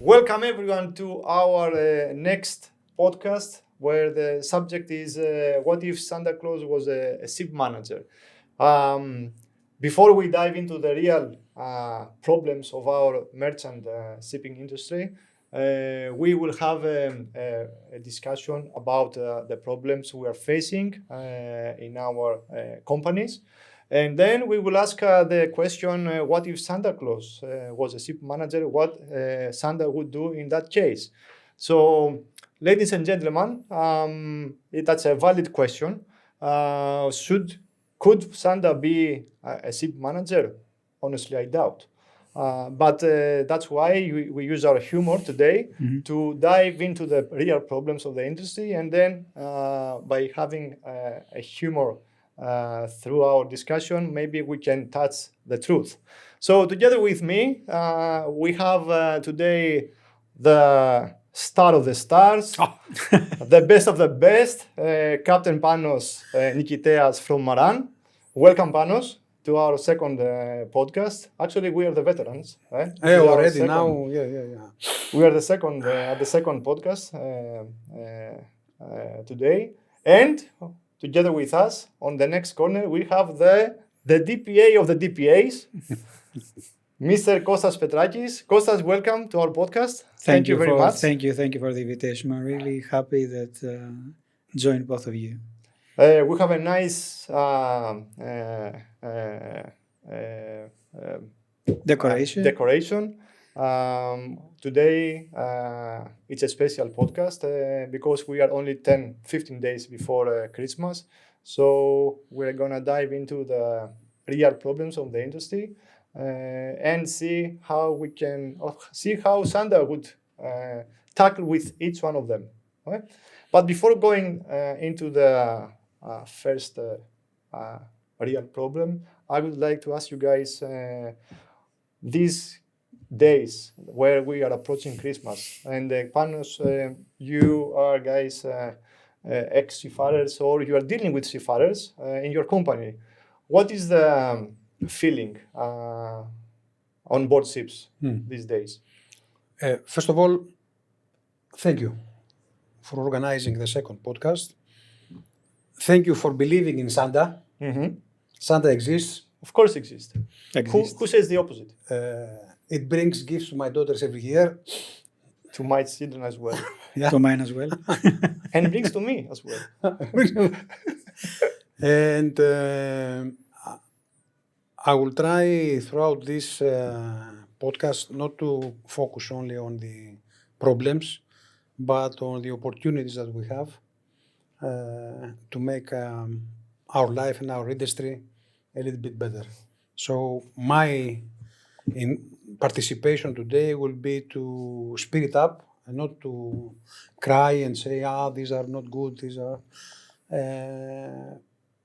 Welcome everyone to our next podcast, where the subject is what if Santa Claus was a ship manager? Um, Before we dive into the real problems of our merchant shipping industry, we will have a discussion about the problems we are facing in our companies. And then we will ask the question, what if Santa Claus was a ship manager? What Santa would do in that case? So, ladies and gentlemen, that's a valid question. Could Santa be a ship manager? Honestly, I doubt. But that's why we use our humor today to dive into the real problems of the industry, and then by having a humor through our discussion, maybe we can touch the truth. So together with me, we have today the star of the stars, the best of the best, Captain Panos Nikiteas from Maran. Welcome, Panos, to our second podcast. Actually, we are the veterans. Right? Yeah, already now. Yeah. We are the second at the second podcast today, and together with us on the next corner we have the DPA of the DPAs, Mr. Kostas Petrakis. Kostas, welcome to our podcast. Thank you very much. Thank you for the invitation. I'm really happy that joined both of you. We have a nice decoration. Today it's a special podcast because we are only 10-15 days before Christmas. So we're gonna dive into the real problems of the industry and see how Santa would tackle with each one of them. Okay? But before going into the first real problem, I would like to ask you guys these days where we are approaching Christmas, and Panos, you are guys ex-seafarers, or you are dealing with seafarers in your company. What is the feeling on board ships these days? First of all, thank you for organizing the second podcast. Thank you for believing in Santa. Santa exists. Of course exists. Who says the opposite? It brings gifts to my daughters every year. To my children as well. Yeah. To mine as well. And brings to me as well. And I will try throughout this podcast not to focus only on the problems, but on the opportunities that we have to make our life and our industry a little bit better. So my participation today will be to spirit up and not to cry and say, these are not good, these are...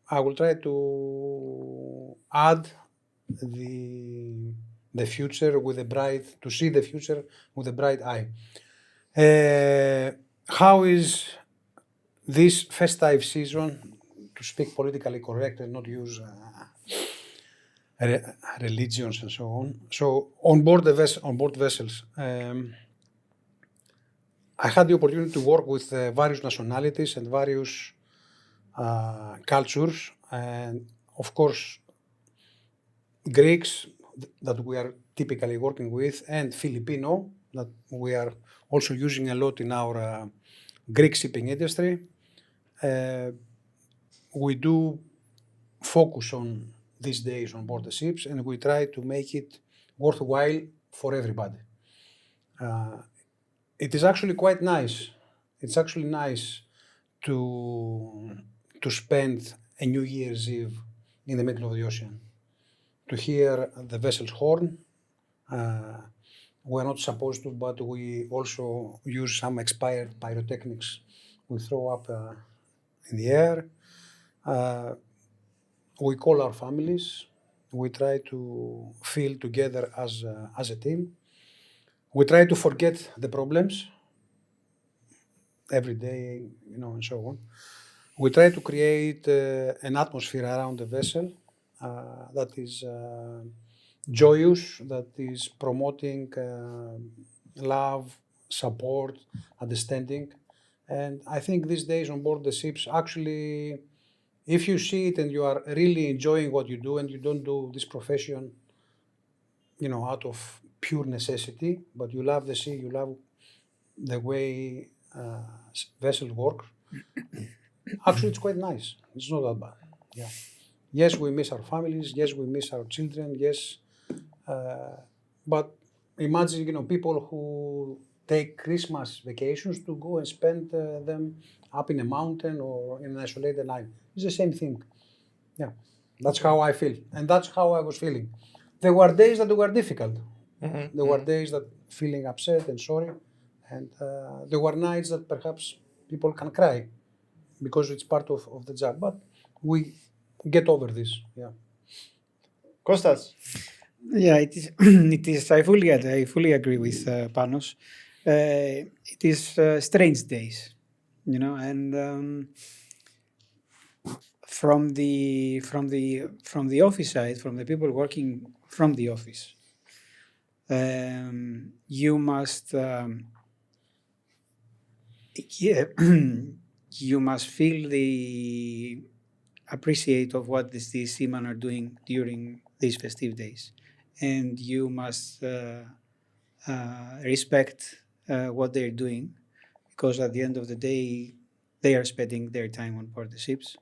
I will try to add the future with to see the future with a bright eye. How is this festive season, to speak politically correct and not use religions and so on. So on board vessels, I had the opportunity to work with various nationalities and various cultures, and of course Greeks that we are typically working with, and Filipino that we are also using a lot in our Greek shipping industry. We do focus on these days on board the ships, and we try to make it worthwhile for everybody. It is actually quite nice. It's actually nice to spend a New Year's Eve in the middle of the ocean, to hear the vessel's horn. We're not supposed to, but we also use some expired pyrotechnics we throw up in the air. We call our families. We try to feel together as a team. We try to forget the problems every day, and so on. We try to create an atmosphere around the vessel that is joyous, that is promoting love, support, understanding. And I think these days on board the ships, actually, if you see it and you are really enjoying what you do and you don't do this profession, out of pure necessity, but you love the sea, you love the way vessels work, actually it's quite nice. It's not that bad. Yeah. Yes, we miss our families. Yes, we miss our children. Yes, but imagine, people who take Christmas vacations to go and spend them up in a mountain or in an isolated island. It's the same thing. Yeah, that's how I feel, and that's how I was feeling. There were days that were difficult. There were days that feeling upset and sorry, and there were nights that perhaps people can cry because it's part of the job. But we get over this. Yeah. Kostas. Yeah, it is. It is. I fully agree with Panos. It is strange days, and from the office side, from the people working from the office, you must yeah, you must feel the appreciate of what these seamen are doing during these festive days, and you must respect what they're doing, because at the end of the day, they are spending their time on board the ships.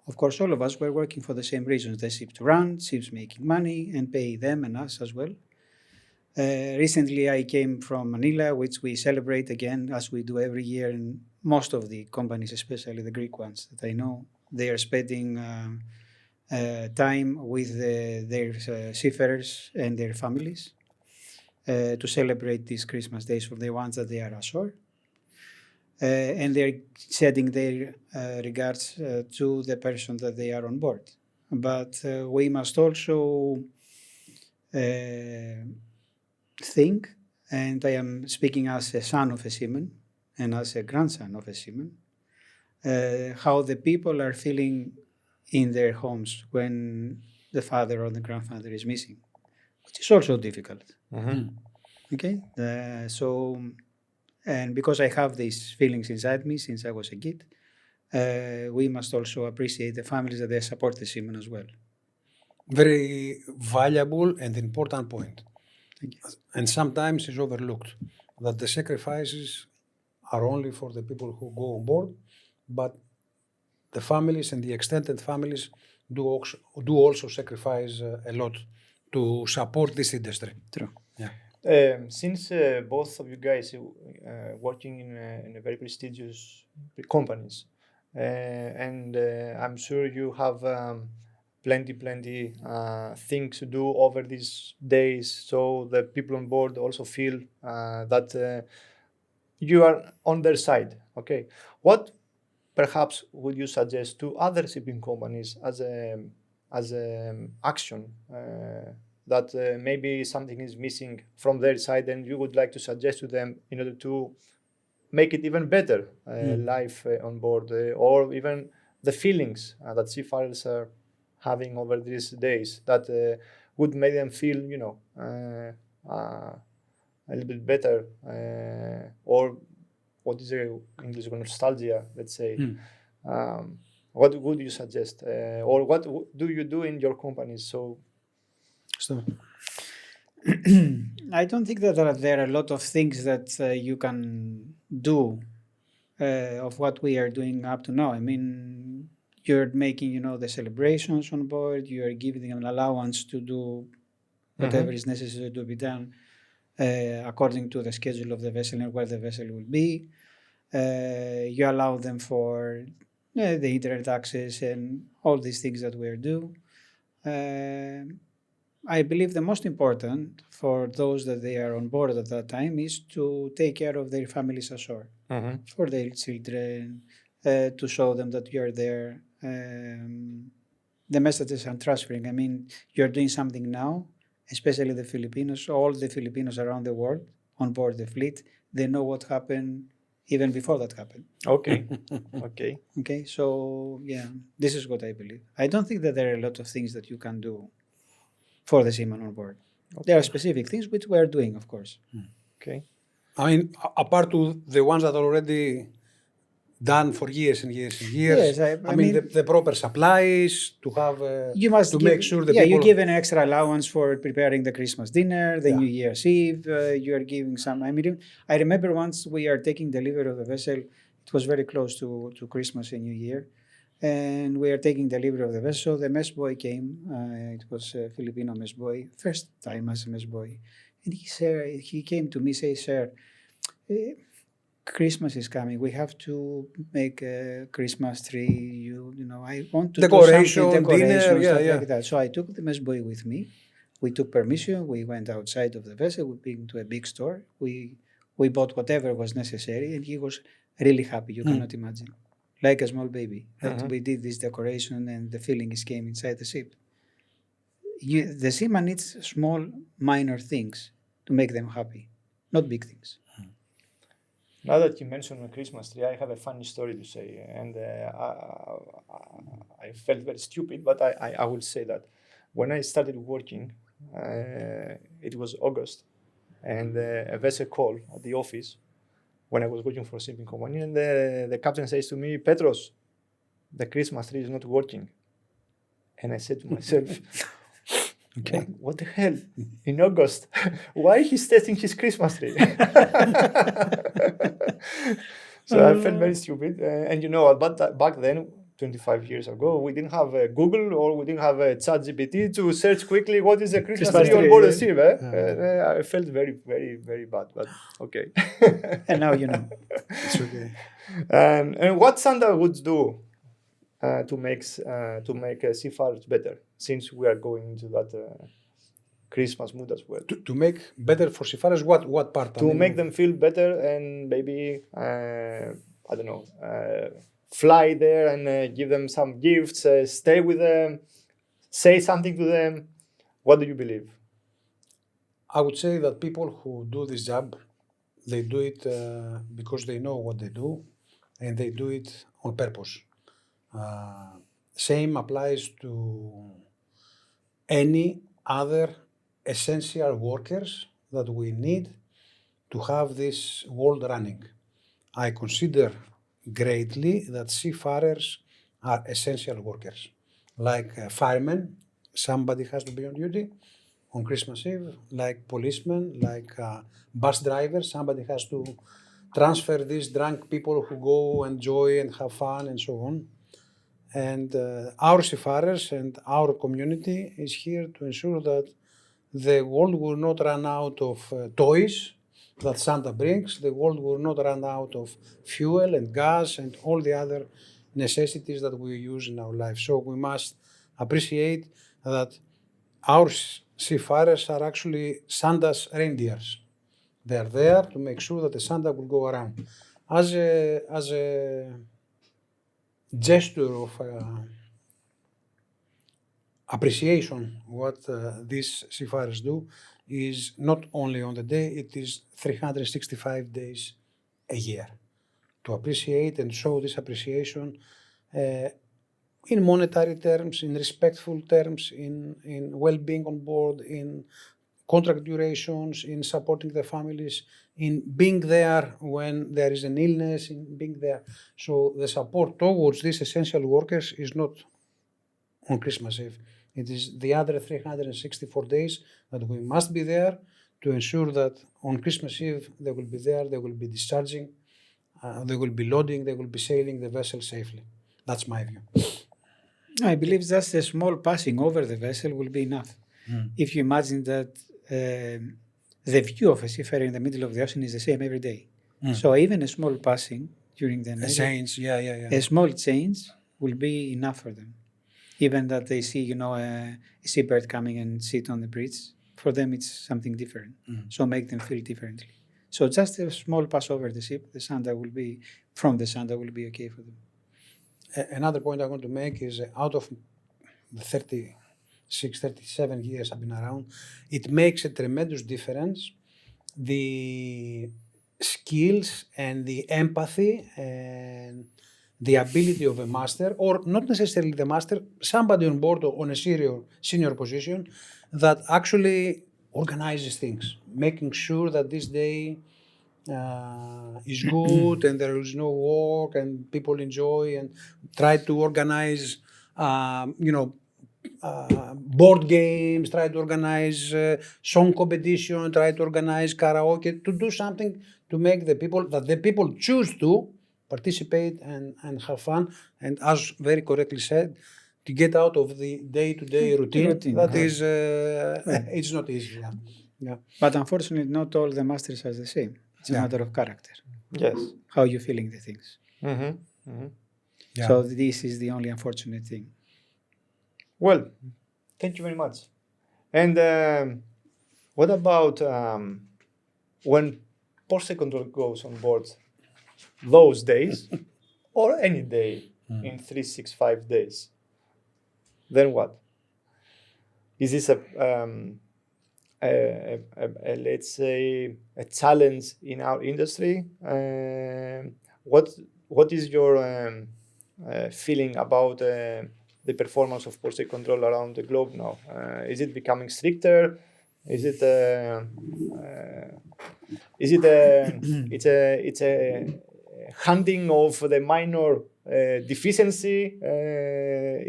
Of course, all of us were working for the same reasons: the ship to run, ships making money, and pay them and us as well. Recently, I came from Manila, which we celebrate again as we do every year, and most of the companies, especially the Greek ones that I know, they are spending time with their seafarers and their families to celebrate these Christmas days for the ones that they are ashore. And they're sending their regards to the person that they are on board. But we must also think, and I am speaking as a son of a seaman and as a grandson of a seaman, how the people are feeling in their homes when the father or the grandfather is missing, which is also difficult. Okay, and because I have these feelings inside me since I was a kid, we must also appreciate the families that they support the seamen as well. Very valuable and important point. Thank you. And sometimes it's overlooked that the sacrifices are only for the people who go on board, but the families and the extended families do also sacrifice a lot to support this industry. True. Yeah. Since both of you guys working in a very prestigious companies, and I'm sure you have plenty things to do over these days, so the people on board also feel that you are on their side. Okay, what perhaps would you suggest to other shipping companies as a action that maybe something is missing from their side, and you would like to suggest to them in order to make it even better life on board, or even the feelings that seafarers are having over these days that would make them feel, a little bit better, or what is the English word, nostalgia, let's say. What would you suggest, or what do you do in your companies? So I don't think that there are a lot of things that you can do of what we are doing up to now. I mean, you're making, the celebrations on board. You are giving them an allowance to do whatever is necessary to be done according to the schedule of the vessel and where the vessel will be. You allow them for the internet access and all these things that we are doing. I believe the most important for those that they are on board at that time is to take care of their families ashore, for their children, to show them that you are there. The messages I'm transferring, I mean, you're doing something now, especially the Filipinos, all the Filipinos around the world on board the fleet, they know what happened even before that happened. Okay. Okay, so yeah, this is what I believe. I don't think that there are a lot of things that you can do for the seaman on board. There are specific things which we are doing, of course. Okay. I mean, apart to the ones that are already done for years and years and years. Yes, I mean, mean, the proper supplies to have you must to give, make sure the yeah, people. you give an extra allowance for preparing the Christmas dinner, the Yeah. New Year's Eve. You are giving some. I mean, I remember once we are taking delivery of the vessel. It was very close to Christmas and New Year, and we are taking delivery of the vessel. The mess boy came. It was a Filipino mess boy, first time as a mess boy, and he came to me, say, "Sir, eh, Christmas is coming. We have to make a Christmas tree. You know, I want to Decoration, do something, dinner, decoration, yeah, stuff yeah. like that." So I took the mess boy with me. We took permission. We went outside of the vessel. We went to a big store. We bought whatever was necessary, and he was really happy. You cannot imagine, like a small baby, that we did this decoration, and the feelings came inside the ship. The seaman needs small, minor things to make them happy, not big things. Now that you mentioned the Christmas tree, I have a funny story to say, and I felt very stupid, but I will say that when I started working, it was August, and a vessel called at the office when I was working for a shipping company, and the captain says to me, "Petros, the Christmas tree is not working." And I said to myself, Okay. what the hell? In August? Why he's testing his Christmas tree? So I felt very stupid. And you know, but back then, 25 years ago, we didn't have Google or we didn't have ChatGPT to search quickly what is a Christmas Christmas tree on tree, board the yeah. ship. I felt very, very, very bad, but okay. And now you know. It's okay. And what Santa would do to make seafarers better, since we are going into that Christmas mood as well. To make better for seafarers, what part? To make them feel better and maybe I don't know, fly there and give them some gifts, stay with them, say something to them. What do you believe? I would say that people who do this job, they do it because they know what they do, and they do it on purpose. Same applies to any other essential workers that we need to have this world running. I consider greatly that seafarers are essential workers. Like firemen, somebody has to be on duty on Christmas Eve, like policemen, like bus drivers, somebody has to transfer these drunk people who go enjoy and have fun and so on. And our seafarers and our community is here to ensure that the world will not run out of toys that Santa brings. The world will not run out of fuel and gas and all the other necessities that we use in our life. So we must appreciate that our seafarers are actually Santa's reindeers. They are there to make sure that the Santa will go around. As a gesture of appreciation, what these seafarers do is not only on the day, it is 365 days a year. To appreciate and show this appreciation in monetary terms, in respectful terms, in well-being on board, in contract durations, in supporting the families, in being there when there is an illness, in being there. So the support towards these essential workers is not on Christmas Eve. It is the other 364 days that we must be there to ensure that on Christmas Eve they will be there, they will be discharging, they will be loading, they will be sailing the vessel safely. That's my view. I believe just a small passing over the vessel will be enough. If you imagine that the view of a seafarer in the middle of the ocean is the same every day. So even a small passing during the night, a small change will be enough for them. Even that they see, you know, a seabird coming and sit on the bridge, for them it's something different. So make them feel differently. So just a small pass over the ship, the Santa will be okay for them. Another point I want to make is out of the 36, 37 years I've been around, it makes a tremendous difference. The skills and the empathy and the ability of a master, or not necessarily the master, somebody on board on a senior position that actually organizes things, making sure that this day is good and there is no work and people enjoy and try to organize, board games, try to organize song competition, try to organize karaoke, to do something to make the people choose to participate and have fun. And as very correctly said, to get out of the day-to-day routine, Routine, that yeah. is, it's not easy. Yeah. Yeah. But unfortunately, not all the masters are the same. It's a Yeah. matter of character, Yes. how you feeling the things. Mm-hmm. Mm-hmm. Yeah. So this is the only unfortunate thing. Well, thank you very much. And what about when Porsche control goes on board those days or any day in 365 days? Then what? Is this a let's say a challenge in our industry? What is your feeling about the performance of Porsche control around the globe now? Is it becoming stricter? Is it it's a hunting of the minor deficiency?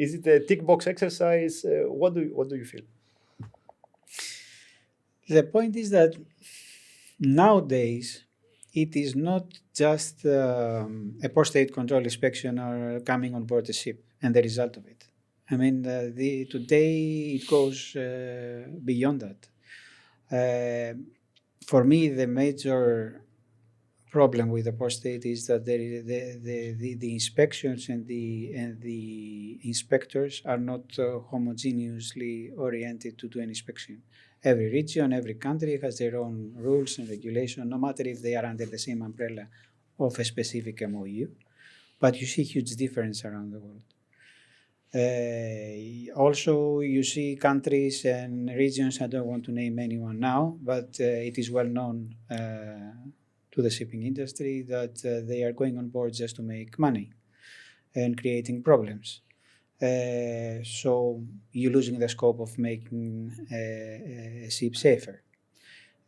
Is it a tick box exercise? What do you feel? The point is that nowadays it is not just a post-state control inspection or coming on board the ship and the result of it. I mean, today it goes beyond that. For me, the major problem with the post-state is that there is the inspections and the inspectors are not homogeneously oriented to do an inspection. Every region, every country has their own rules and regulations, no matter if they are under the same umbrella of a specific MOU. But you see huge difference around the world. Also, you see countries and regions, I don't want to name anyone now, but it is well known to the shipping industry that they are going on board just to make money and creating problems. So you're losing the scope of making a ship safer.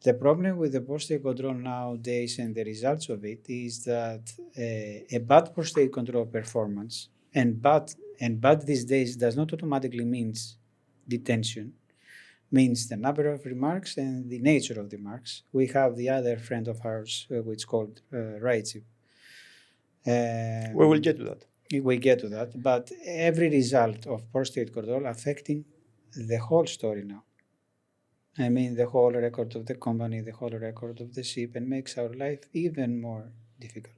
The problem with the post-state control nowadays and the results of it is that a bad post-state control performance and bad these days does not automatically means detention, means the number of remarks and the nature of the remarks. We have the other friend of ours, which is called rightship. We will get to that. We get to that, but every result of post-state control affecting the whole story now. I mean, the whole record of the company, the whole record of the ship, and makes our life even more difficult.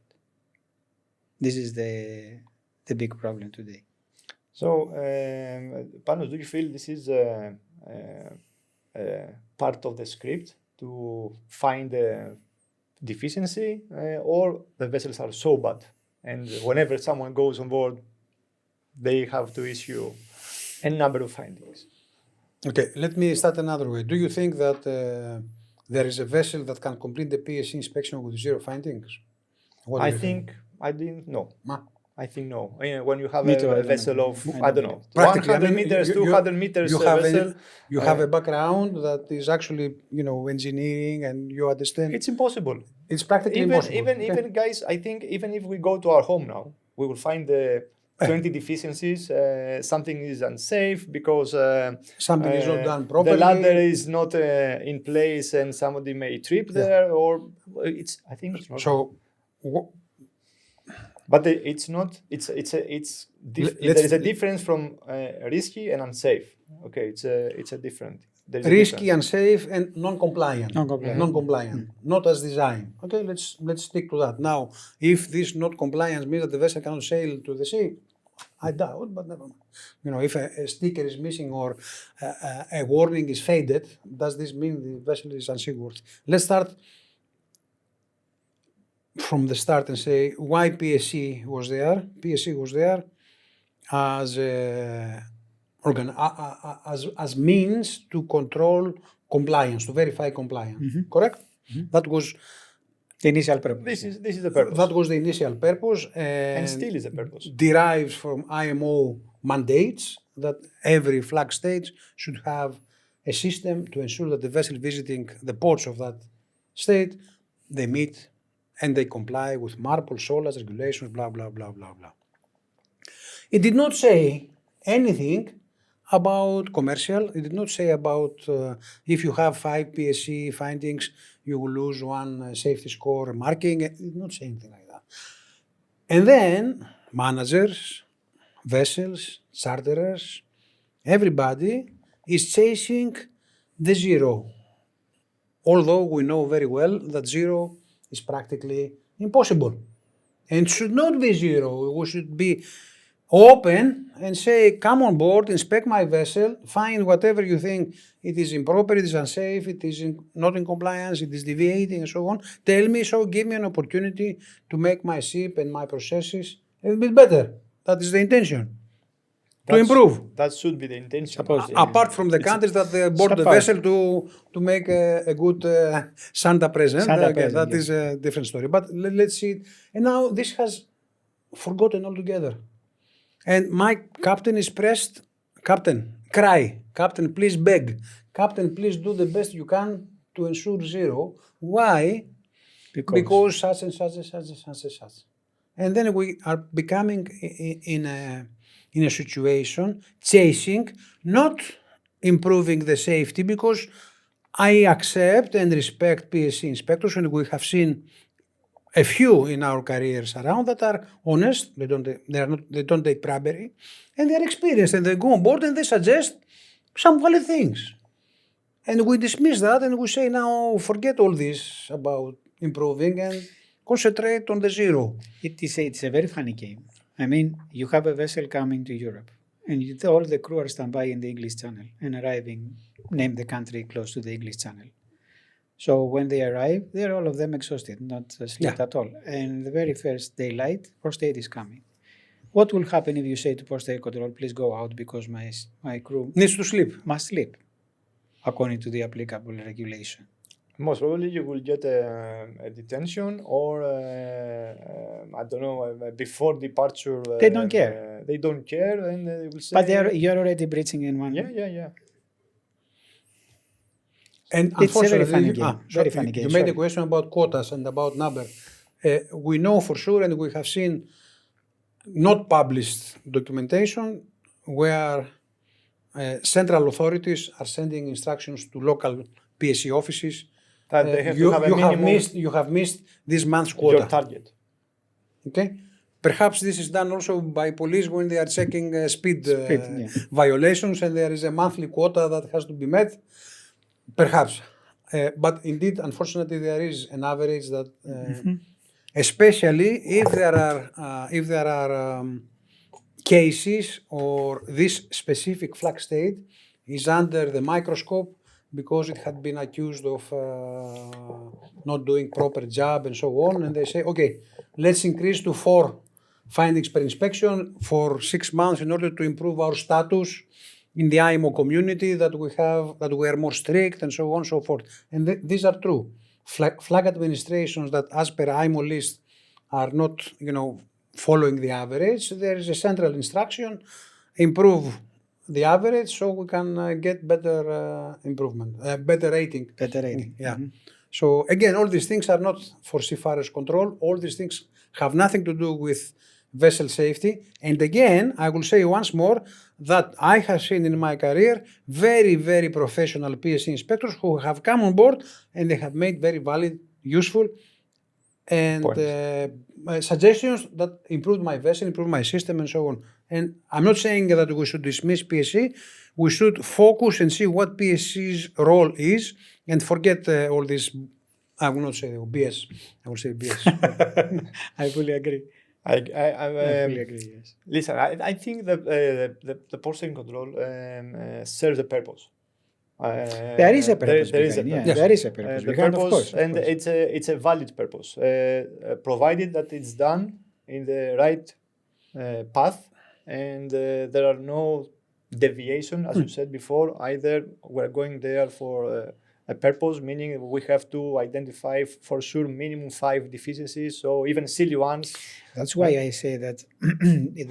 This is the big problem today. So, Panos, do you feel this is part of the script to find the deficiency, or the vessels are so bad, and whenever someone goes on board, they have to issue a number of findings? Okay, let me start another way. Do you think that there is a vessel that can complete the PSC inspection with zero findings? What do I you think I didn't know. Ma? I think no. When you have Me too, I a don't vessel know. of, I I don't don't know, Practically, 100 I mean, meters, you- 200 meters you have vessel, you have a background that is actually, engineering, and you understand. it's impossible. It's practically Even impossible. even okay? even guys, I think even if we go to our home now, we will find the 20 deficiencies. Something is unsafe because Something is not done the properly. ladder is not in place and somebody may trip there, or it's. I think it's not. So, But it's not. There is a difference from risky and unsafe. Okay, it's a different. There is a risky, difference. unsafe, and non-compliant. Non-compliant. Non-compliant, not as designed. Okay, let's stick to that. Now, if this not compliance means that the vessel cannot sail to the sea, I doubt, but never mind. If a sticker is missing or a warning is faded, does this mean the vessel is unseaworthy? Let's start from the start and say why PSC was there. PSC was there as as means to control compliance, to verify compliance. Correct? That was The initial purpose. This is the purpose. That was the initial purpose, and still is the purpose. Derives from IMO mandates that every flag state should have a system to ensure that the vessel visiting the ports of that state, they meet and they comply with MARPOL, SOLAS regulations, blah, blah, blah, blah, blah. It did not say anything about commercial. It did not say about if you have 5 PSC findings, you will lose 1 safety score marking. It did not say anything like that. And then managers, vessels, charterers, everybody is chasing the zero. Although we know very well that zero is practically impossible. And it should not be zero. We should be open and say, come on board, inspect my vessel, find whatever you think it is improper, it is unsafe, it is not in compliance, it is deviating and so on. Tell me so, give me an opportunity to make my ship and my processes a little bit better. That is the intention. To improve. That should be the intention. Apart from the countries that they board the vessel to make a good Santa present. That is a different story. But let's see it. And now this has forgotten altogether. And my captain is pressed. Captain, cry. Captain, please beg. Captain, please do the best you can to ensure zero. Why? Because such and such and such and such and such. And then we are becoming in a situation chasing, not improving the safety, because I accept and respect PSC inspectors, and we have seen a few in our careers around that are honest, they don't take bribery, and they are experienced, and they go on board and they suggest some valid things. And we dismiss that and we say, now forget all this about improving and concentrate on the zero. It's a very funny game. I mean, you have a vessel coming to Europe, and all the crew are standby in the English Channel and arriving, name the country close to the English Channel. So when they arrive, they're all of them exhausted, not slept at all. And the very first daylight, port aid is coming. What will happen if you say to port aid control, please go out because my crew needs to sleep, must sleep, according to the applicable regulation? Most probably you will get a detention or, I don't know, before departure. They don't care. They don't care and they will say... But you're already breaching in one. Yeah. And it's a very funny game. Very funny game. You made a question about quotas and about number. We know for sure, and we have seen not published documentation where central authorities are sending instructions to local PSC offices. That they have to have a minimum... You have missed this month's quota. Your target. Okay? Perhaps this is done also by police when they are checking speed violations and there is a monthly quota that has to be met. Perhaps. But indeed, unfortunately, there is an average that, especially if there are cases or this specific flag state is under the microscope because it had been accused of not doing proper job and so on, and they say, okay, let's increase to 4 findings per inspection for 6 months in order to improve our status in the IMO community, that we are more strict and so on and so forth. And these are true. Flag administrations that as per IMO list are not, following the average, there is a central instruction, improve the average so we can get better improvement, better rating. Better rating. Yeah. So again, all these things are not for seafarers' control. All these things have nothing to do with vessel safety. And again, I will say once more that I have seen in my career very, very professional PSC inspectors who have come on board and they have made very valid, useful and suggestions that improved my vessel, improved my system and so on. And I'm not saying that we should dismiss PSC. We should focus and see what PSC's role is and forget all this, I will not say BS, I will say BS. I fully agree. I fully agree, yes. Listen, I think that the port aid control serves the purpose. There is a purpose. There is a purpose. The purpose, of course. And it's a valid purpose, provided that it's done in the right path, and there are no deviation, as you said before. Either we're going there for a purpose, meaning we have to identify for sure minimum 5 deficiencies, so even silly ones. That's why I say that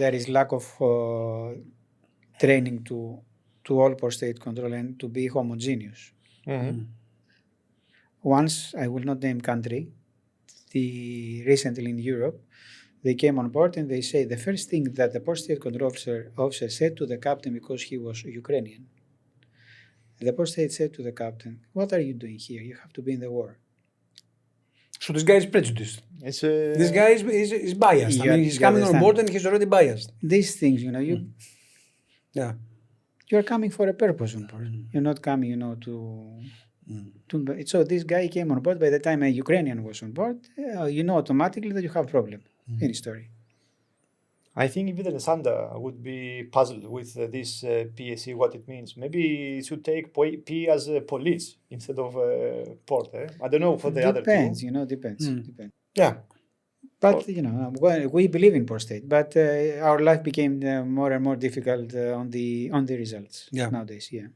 there is lack of training to all port state control and to be homogeneous. Once, I will not name country, recently in Europe, they came on board and they say the first thing that the port state control officer said to the captain, because he was Ukrainian, the port state said to the captain, "What are you doing here? You have to be in the war." So this guy is prejudiced. It's This guy is biased. I You- mean, he's you coming on understand. board and he's already biased. These things, Yeah. you're coming for a purpose on board. You're not coming, So this guy came on board. By the time a Ukrainian was on board, you know automatically that you have a problem in the story. I think even Sanda would be puzzled with this PSC, what it means. Maybe it should take P as a police instead of port. I don't know for the other Depends, two. depends. Yeah. But we believe in port state, but our life became more and more difficult on the results Yeah. nowadays. Yeah.